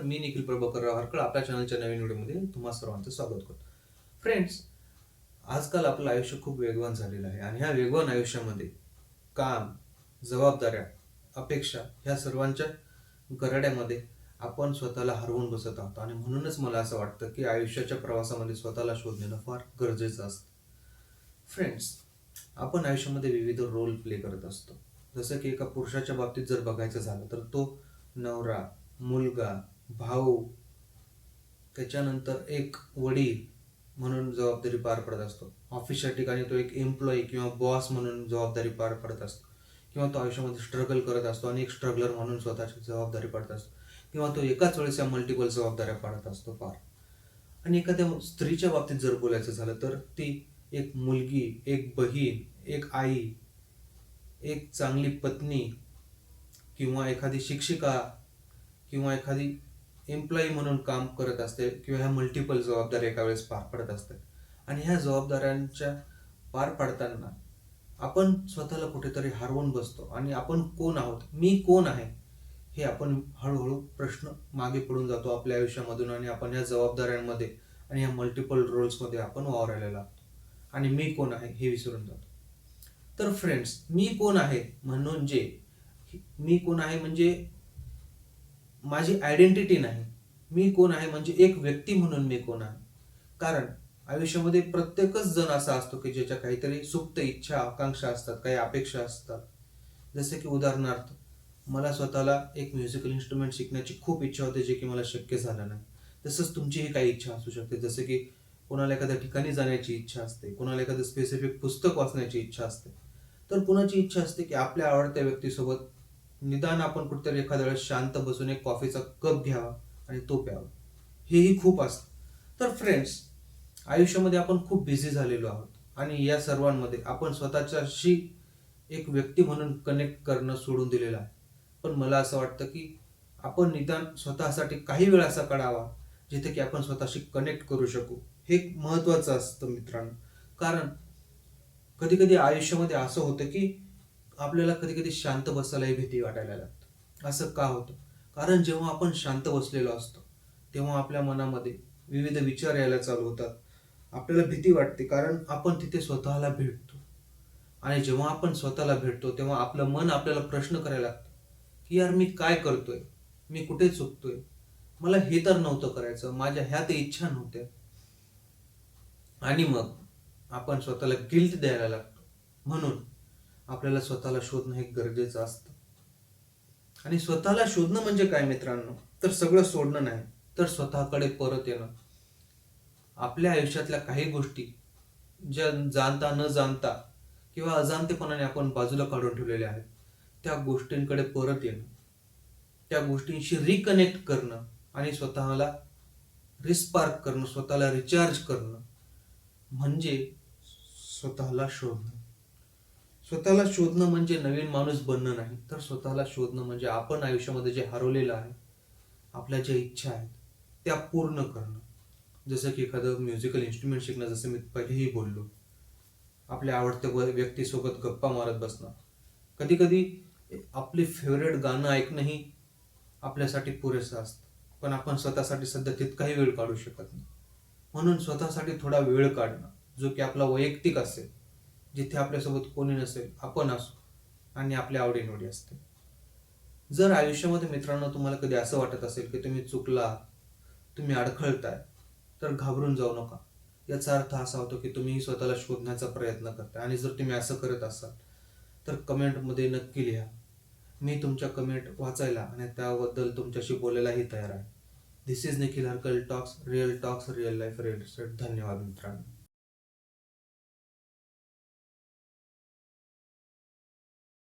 मी निखिल प्रभाकर हरकळ आपल्या चॅनलच्या नवीन व्हिडिओमध्ये तुम्हा सर्वांचं स्वागत करतो. फ्रेंड्स, आजकाल आपलं आयुष्य खूप वेगवान झालेलं आहे आणि ह्या वेगवान आयुष्यामध्ये काम, जबाबदाऱ्या, अपेक्षा ह्या सर्वांच्या गराड्यामध्ये आपण स्वतःला हरवून बसत आहोत आणि म्हणूनच मला असं वाटतं की आयुष्याच्या प्रवासामध्ये स्वतःला शोधणं फार गरजेचं असतं. फ्रेंड्स, आपण आयुष्यामध्ये विविध रोल प्ले करत असतो. जसं की एका पुरुषाच्या बाबतीत जर बघायचं झालं तर तो नवरा, मुलगा, भाऊ, त्याच्यानंतर एक वडील म्हणून जबाबदारी पार पडत असतो. ऑफिसच्या ठिकाणी तो एक एम्प्लॉई किंवा बॉस म्हणून जबाबदारी पार पडत असतो, किंवा तो आयुष्यामध्ये स्ट्रगल करत असतो आणि एक स्ट्रगलर म्हणून स्वतःची जबाबदारी पाडत असतो, किंवा तो एकाच वेळेस या मल्टिपल जबाबदाऱ्या पाडत असतो पार. आणि एखाद्या स्त्रीच्या बाबतीत जर बोलायचं झालं तर ती एक मुलगी, एक बहीण, एक आई, एक चांगली पत्नी, किंवा एखादी शिक्षिका, किंवा एखादी एम्प्लॉई म्हणून काम करत असते, किंवा ह्या मल्टिपल जबाबदाऱ्या एका वेळेस पार पडत असते. आणि ह्या जबाबदाऱ्यांच्या पार पाडताना आपण स्वतःला कुठेतरी हरवून बसतो आणि आपण कोण आहोत, मी कोण आहे, हे आपण हळूहळू प्रश्न मागे पडून जातो आपल्या आयुष्यामधून आणि आपण ह्या जबाबदाऱ्यांमध्ये आणि ह्या मल्टिपल रोल्समध्ये आपण वावरायला लागतो आणि मी कोण आहे हे विसरून जातो. तर फ्रेंड्स, मी कोण आहे म्हणजे माझी आयडेंटिटी नाही. मी कोण आहे म्हणजे एक व्यक्ती म्हणून मी कोण आहे. कारण आयुष्यामध्ये प्रत्येकच जण असा असतो की ज्याच्या काहीतरी सुप्त इच्छा, आकांक्षा असतात, काही अपेक्षा असतात. जसे की उदाहरणार्थ, मला स्वतःला एक म्युझिकल इन्स्ट्रुमेंट शिकण्याची खूप इच्छा होती, जे की मला शक्य झालं नाही. तसंच तुमचीही काही इच्छा असू शकते. जसे की कोणाला एखाद्या ठिकाणी जाण्याची इच्छा असते, कोणाला एखादं स्पेसिफिक पुस्तक वाचण्याची इच्छा असते, तर कुणाची इच्छा असते की आपल्या आवडत्या व्यक्तीसोबत निदान आपण कुठेतरी एखाद्या वेळेस शांत बसून एक कॉफीचा कप घ्यावा आणि तो प्यावा. हेही खूप असतं. तर फ्रेंड्स, आयुष्यामध्ये आपण खूप बिझी झालेलो आहोत आणि या सर्वांमध्ये आपण स्वतःच्याशी एक व्यक्ती म्हणून कनेक्ट करणं सोडून दिलेलं आहे. पण मला असं वाटतं की आपण निदान स्वतःसाठी काही वेळ असा काढावा जिथे की आपण स्वतःशी कनेक्ट करू शकू. हे महत्वाचं असतं मित्रांनो. कारण कधी कधी आयुष्यामध्ये असं होतं की आपल्याला कधी कधी शांत बसायलाही भीती वाटायला लागते. असं का होतं? कारण जेव्हा आपण शांत बसलेलो असतो तेव्हा आपल्या मनामध्ये विविध विचार यायला चालू होतात. आपल्याला भीती वाटते कारण आपण तिथे स्वतःला भेटतो. आणि जेव्हा आपण स्वतःला भेटतो तेव्हा आपलं मन आपल्याला प्रश्न करायला लागतं की यार, मी काय करतोय, मी कुठे चुकतोय, मला हे तर नव्हतं करायचं, माझ्या ह्या ते इच्छा नव्हत्या. आणि मग आपण स्वतःला गिल्ट द्यायला लागतो. म्हणून आपल्याला स्वतःला शोधणं हे गरजेचं असतं. आणि स्वतःला शोधणं म्हणजे काय मित्रांनो? तर सगळं सोडणं नाही, तर स्वतःकडे परत येणं. आपल्या आयुष्यातल्या काही गोष्टी ज्या जाणता न जाणता किंवा अजाणतेपणाने आपण बाजूला काढून ठेवलेल्या आहेत, त्या गोष्टींकडे परत येणं, त्या गोष्टींशी रिकनेक्ट करणं आणि स्वतःला रिस्पार्क करणं, स्वतःला रिचार्ज करणं म्हणजे स्वतःला शोधणं. स्वतःला शोधणं म्हणजे नवीन माणूस बनणं नाही, तर स्वतःला शोधणं म्हणजे आपण आयुष्यामध्ये जे हरवलेलं आहे, आपल्या ज्या इच्छा आहेत त्या पूर्ण करणं. जसं की एखादं म्युझिकल इन्स्ट्रुमेंट शिकणं, जसं मी पहिलेही बोललो, आपल्या आवडत्या व्यक्तीसोबत गप्पा मारत बसणं, कधी कधी आपले फेवरेट गाणं ऐकणंही आपल्यासाठी पुरेसं असतं. पण आपण स्वतःसाठी सध्या तितकाही वेळ काढू शकत नाही. म्हणून स्वतःसाठी थोडा वेळ काढणं, जो की आपला वैयक्तिक असेल, जिथे आपल्यासोबत कोणी नसेल, आपण असू आणि आपल्या आवडीनिवडी असते. जर आयुष्यामध्ये मित्रांनो तुम्हाला कधी असं वाटत असेल की तुम्ही चुकला, तुम्ही अडखळताय, तर घाबरून जाऊ नका. याचा अर्थ असा होतो की तुम्ही स्वतःला शोधण्याचा प्रयत्न करताय. आणि जर तुम्ही असं करत असाल तर कमेंटमध्ये नक्की लिहा. मी तुमच्या कमेंट वाचायला आणि त्याबद्दल तुमच्याशी बोलायलाही तयार आहे. This is Nikhil Harkal talks, real life real. धन्यवाद मित्रांनो.